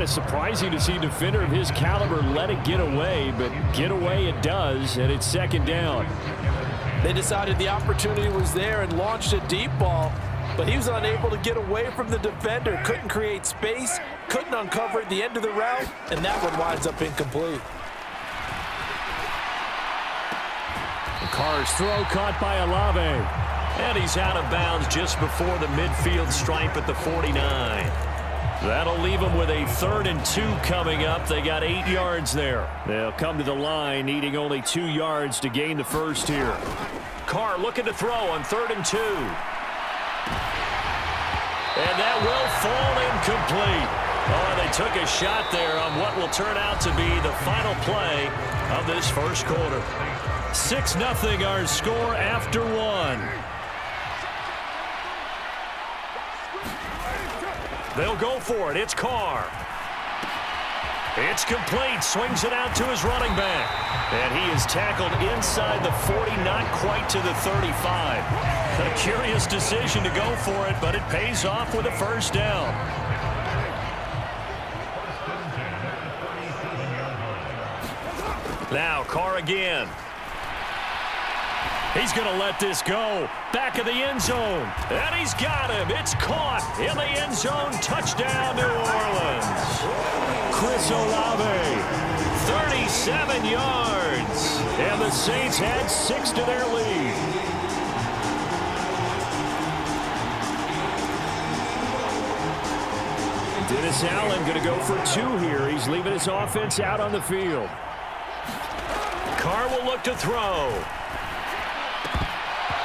It's surprising to see a defender of his caliber let it get away, but get away it does, and it's second down. They decided the opportunity was there and launched a deep ball, but he was unable to get away from the defender, couldn't create space, couldn't uncover at the end of the route, and that one winds up incomplete. Carr's throw caught by Olave. And he's out of bounds just before the midfield stripe at the 49. That'll leave them with a 3rd and 2 coming up. They got 8 yards there. They'll come to the line needing only 2 yards to gain the first here. Carr looking to throw on 3rd and 2. And that will fall incomplete. Oh, they took a shot there on what will turn out to be the final play of this first quarter. 6-0 our score after 1. They'll go for it. It's Carr. It's complete. Swings it out to his running back. And he is tackled inside the 40, not quite to the 35. A curious decision to go for it, but it pays off with a first down. Now Carr again. He's going to let this go. Back of the end zone. And he's got him. It's caught in the end zone. Touchdown, New Orleans. Chris Olave. 37 yards. And the Saints had 6 to their lead. Dennis Allen going to go for 2 here. He's leaving his offense out on the field. Carr will look to throw.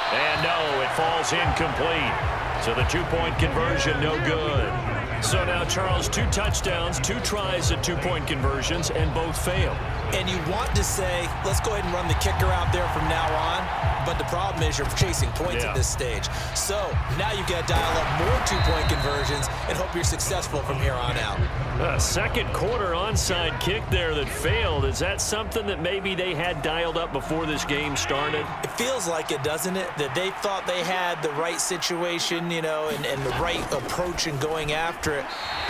And no, it falls incomplete. So the 2-point conversion, no good. So now, Charles, 2 touchdowns, 2 tries at 2-point conversions, and both fail. And you want to say, let's go ahead and run the kicker out there from now on. But the problem is you're chasing points at this stage. So now you've got to dial up more 2-point conversions and hope you're successful from here on out. Second quarter onside kick there that failed. Is that something that maybe they had dialed up before this game started? It feels like it, doesn't it? That they thought they had the right situation, you know, and the right approach in going after it.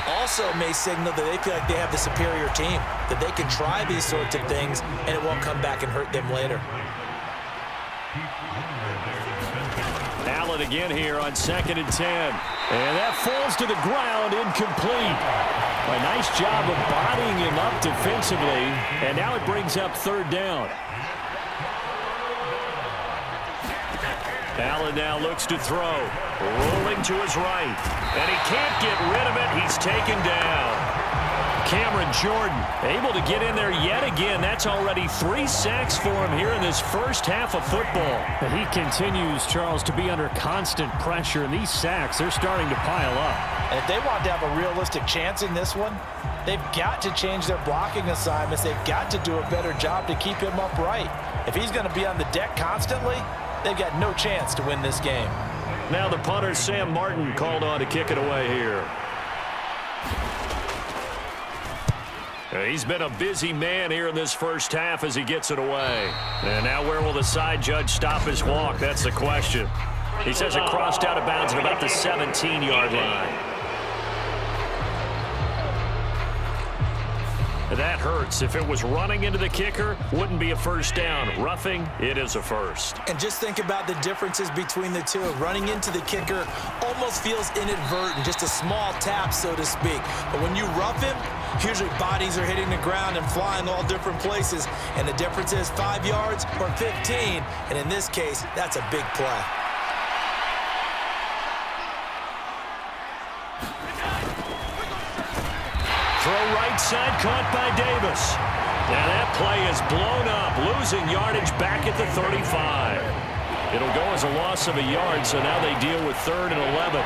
Also may signal that they feel like they have the superior team, that they can try these sorts of things and it won't come back and hurt them later. Allen again here on 2nd and 10. And that falls to the ground, incomplete. A nice job of bodying him up defensively. And now it brings up 3rd down. Allen now looks to throw. Rolling to his right. And he can't get rid of it. He's taken down. Cameron Jordan able to get in there yet again. That's already 3 sacks for him here in this first half of football. He continues, Charles, to be under constant pressure, and these sacks, they're starting to pile up. And if they want to have a realistic chance in this one, they've got to change their blocking assignments. They've got to do a better job to keep him upright. If he's going to be on the deck constantly, they've got no chance to win this game. Now the punter, Sam Martin, called on to kick it away here. He's been a busy man here in this first half as he gets it away. And now where will the side judge stop his walk? That's the question. He says it crossed out of bounds at about the 17-yard line. That hurts. If it was running into the kicker, wouldn't be a first down. Roughing, it is a first. And just think about the differences between the two. Running into the kicker almost feels inadvertent, just a small tap, so to speak. But when you rough him, usually bodies are hitting the ground and flying all different places. And the difference is 5 yards or 15. And in this case, that's a big play. Throw right side, caught by Davis. Now that play is blown up, losing yardage back at the 35. It'll go as a loss of a yard, so now they deal with 3rd and 11.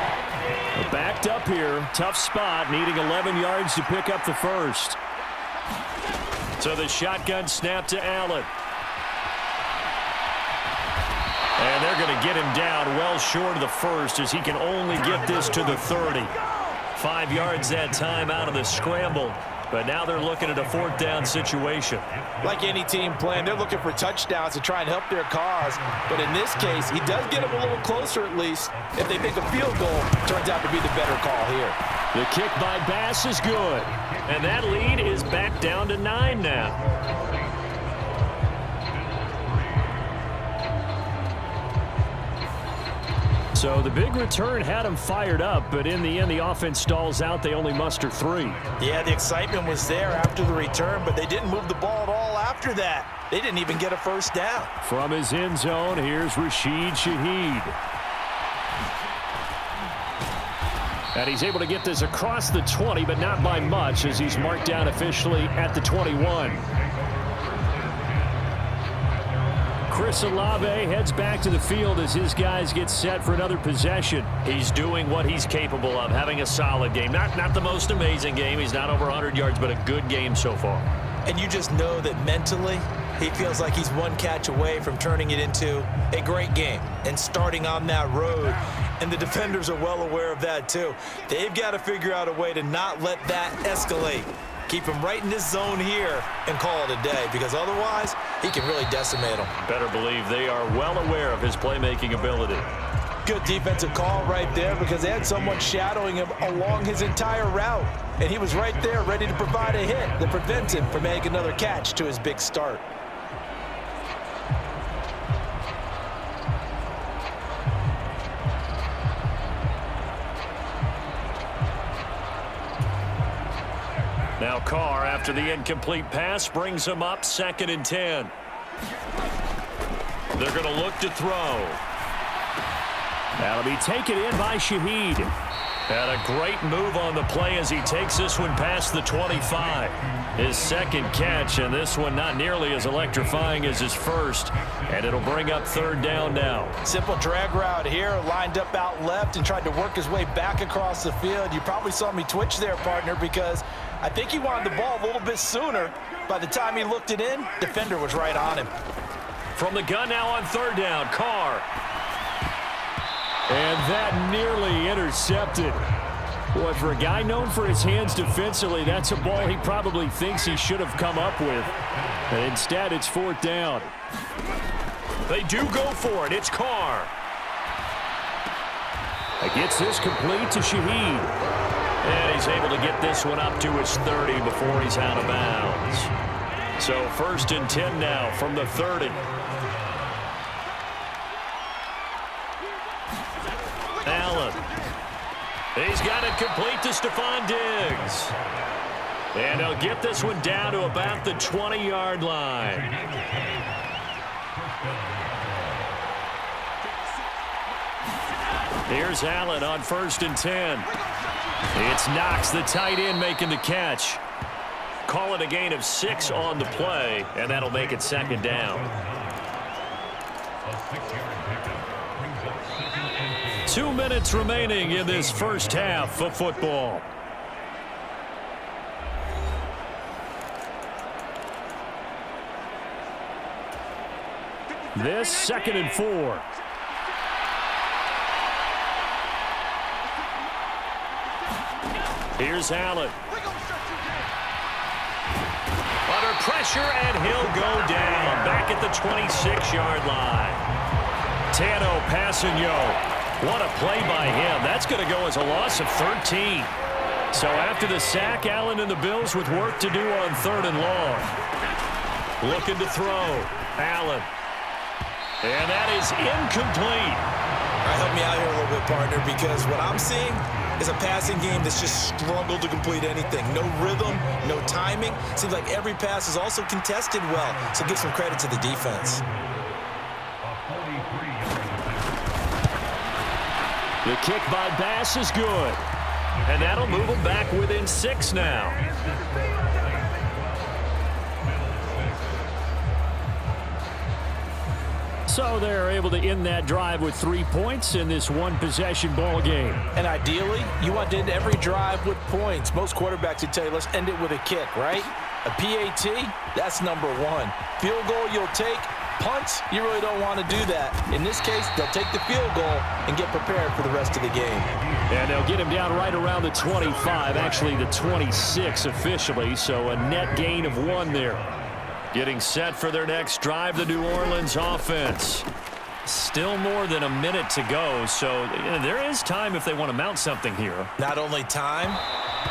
Backed up here, tough spot, needing 11 yards to pick up the first. So the shotgun snap to Allen. And they're going to get him down well short of the first as he can only get this to the 30. 5 yards that time out of the scramble. But now they're looking at a 4th down situation. Like any team playing, they're looking for touchdowns to try and help their cause. But in this case, he does get them a little closer at least if they think a field goal turns out to be the better call here. The kick by Bass is good. And that lead is back down to 9 now. So the big return had them fired up, but in the end, the offense stalls out. They only muster 3. Yeah, the excitement was there after the return, but they didn't move the ball at all after that. They didn't even get a first down. From his end zone, here's Rashid Shaheed. And he's able to get this across the 20, but not by much, as he's marked down officially at the 21. Chris Olave heads back to the field as his guys get set for another possession. He's doing what he's capable of, having a solid game. Not the most amazing game. He's not over 100 yards, but a good game so far. And you just know that mentally, he feels like he's one catch away from turning it into a great game and starting on that road. And the defenders are well aware of that, too. They've got to figure out a way to not let that escalate. Keep him right in this zone here and call it a day, because otherwise he can really decimate them. Better believe they are well aware of his playmaking ability. Good defensive call right there, because they had someone shadowing him along his entire route. And he was right there ready to provide a hit that prevents him from making another catch to his big start. Now Carr, after the incomplete pass, brings him up 2nd and 10. They're going to look to throw. That'll be taken in by Shaheed. And a great move on the play as he takes this one past the 25. His second catch, and this one not nearly as electrifying as his first. And it'll bring up 3rd down now. Simple drag route here, lined up out left and tried to work his way back across the field. You probably saw me twitch there, partner, because I think he wanted the ball a little bit sooner. By the time he looked it in, defender was right on him. From the gun now on 3rd down, Carr. And that nearly intercepted. Boy, for a guy known for his hands defensively, that's a ball he probably thinks he should have come up with. And instead, it's 4th down. They do go for it. It's Carr. He gets this complete to Shaheed. And he's able to get this one up to his 30 before he's out of bounds. So 1st and 10 now from the 30. Allen. He's got it complete to Stephon Diggs. And he'll get this one down to about the 20-yard line. Here's Allen on 1st and 10. It's Knox, the tight end, making the catch. Call it a gain of 6 on the play, and that'll make it 2nd down. 2 minutes remaining in this first half of football. This 2nd and 4. Here's Allen. Under pressure, and he'll go down. Back at the 26-yard line. Tano Passanio. What a play by him. That's going to go as a loss of 13. So after the sack, Allen and the Bills with work to do on 3rd and long. Looking to throw. Allen. And that is incomplete. All right, help me out here a little bit, partner, because what I'm seeing is a passing game that's just struggled to complete anything. No rhythm, no timing. Seems like every pass is also contested well, so give some credit to the defense. The kick by Bass is good. And that'll move them back within 6 now. So they're able to end that drive with 3 points in this one-possession ball game. And ideally, you want to end every drive with points. Most quarterbacks would tell you, let's end it with a kick, right? A PAT, that's number 1. Field goal you'll take. Punts, you really don't want to do that. In this case, they'll take the field goal and get prepared for the rest of the game. And they'll get him down right around the 25, actually the 26 officially, so a net gain of 1 there. Getting set for their next drive, the New Orleans offense. Still more than a minute to go, so there is time if they want to mount something here. Not only time,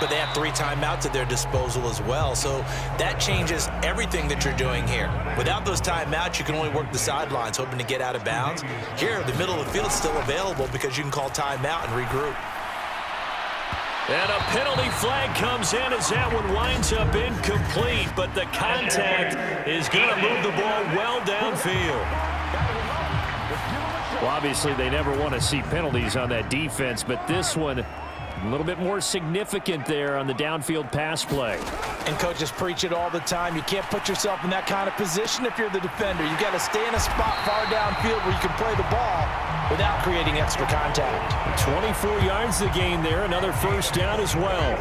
but they have 3 timeouts at their disposal as well. So that changes everything that you're doing here. Without those timeouts, you can only work the sidelines, hoping to get out of bounds. Here, the middle of the field is still available because you can call timeout and regroup. And a penalty flag comes in as that one winds up incomplete, but the contact is going to move the ball well downfield. Well, obviously, they never want to see penalties on that defense, but this one a little bit more significant there on the downfield pass play. And coaches preach it all the time. You can't put yourself in that kind of position if you're the defender. You've got to stay in a spot far downfield where you can play the ball without creating extra contact. 24 yards to gain there, another first down as well.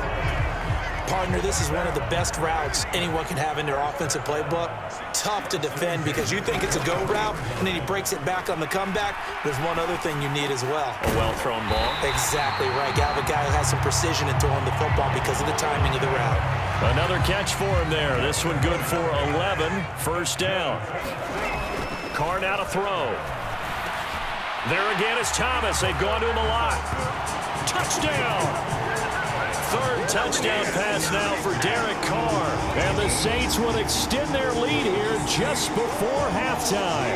Partner, this is one of the best routes anyone can have in their offensive playbook. Tough to defend because you think it's a go route, and then he breaks it back on the comeback. There's one other thing you need as well. A well-thrown ball. Exactly right. You have a guy who has some precision in throwing the football because of the timing of the route. Another catch for him there. This one good for 11. First down. Carr now to throw. There again is Thomas. They've gone to him a lot. Touchdown. Third touchdown pass now for Derek Carr. And the Saints will extend their lead here just before halftime.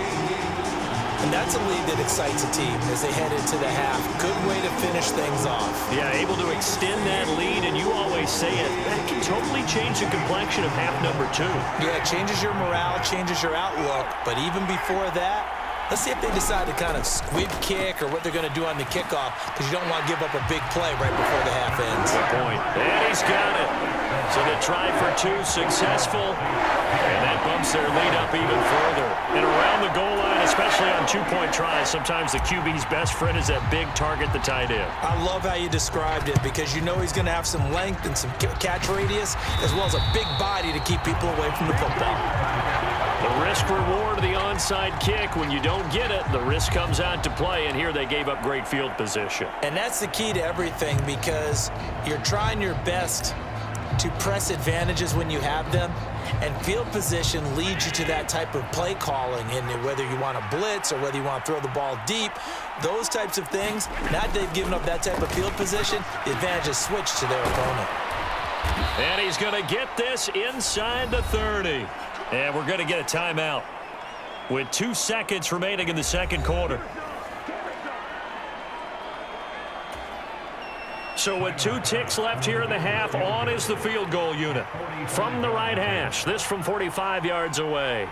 And that's a lead that excites a team as they head into the half. Good way to finish things off. Yeah, able to extend that lead, and you always say it, that can totally change the complexion of half number 2. Yeah, it changes your morale, changes your outlook. But even before that, let's see if they decide to kind of squib kick or what they're going to do on the kickoff, because you don't want to give up a big play right before the half ends. Good point. And he's got it. So the try for 2 successful, and that bumps their lead up even further. And around the goal line, especially on 2-point tries, sometimes the QB's best friend is that big target, the tight end. I love how you described it because you know he's going to have some length and some catch radius as well as a big body to keep people away from the football. The risk-reward of the onside kick. When you don't get it, the risk comes out to play, and here they gave up great field position. And that's the key to everything because you're trying your best to press advantages when you have them, and field position leads you to that type of play calling, and whether you want to blitz or whether you want to throw the ball deep, those types of things, now that they've given up that type of field position, the advantage is switched to their opponent. And he's going to get this inside the 30. And we're going to get a timeout with 2 seconds remaining in the second quarter. So with 2 ticks left here in the half, on is the field goal unit. From the right hash, this from 45 yards away.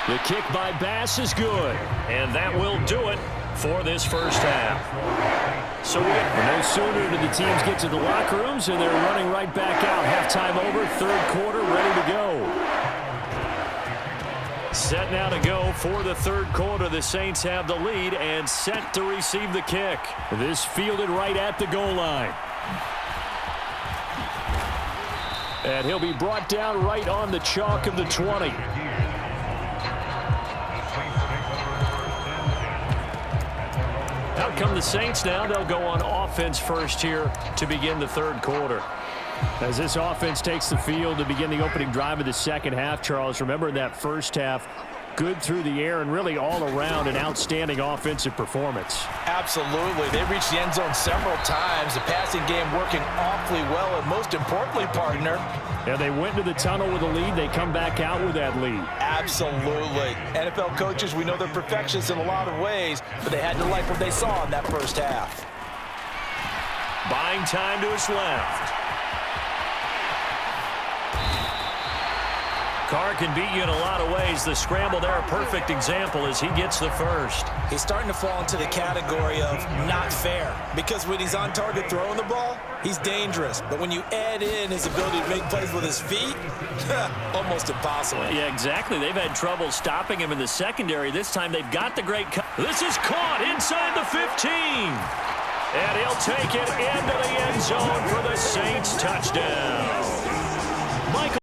The kick by Bass is good. And that will do it for this first half. So no sooner do the teams get to the locker rooms, and they're running right back out. Halftime over, third quarter, ready to go. Set now to go for the third quarter. The Saints have the lead and set to receive the kick. This fielded right at the goal line. And he'll be brought down right on the chalk of the 20. Out come the Saints now. They'll go on offense first here to begin the third quarter. As this offense takes the field to begin the opening drive of the second half, Charles, remember in that first half, good through the air and really all around an outstanding offensive performance. Absolutely. They reached the end zone several times. The passing game working awfully well, and most importantly, partner, yeah, they went to the tunnel with a lead. They come back out with that lead. Absolutely. NFL coaches, we know they're perfectionists in a lot of ways, but they had to like what they saw in that first half. Buying time to his left. Carr can beat you in a lot of ways. The scramble there, a perfect example as he gets the first. He's starting to fall into the category of not fair because when he's on target throwing the ball, he's dangerous. But when you add in his ability to make plays with his feet, almost impossible. Yeah, exactly. They've had trouble stopping him in the secondary. This time they've got the great cut. This is caught inside the 15. And he'll take it into the end zone for the Saints touchdown.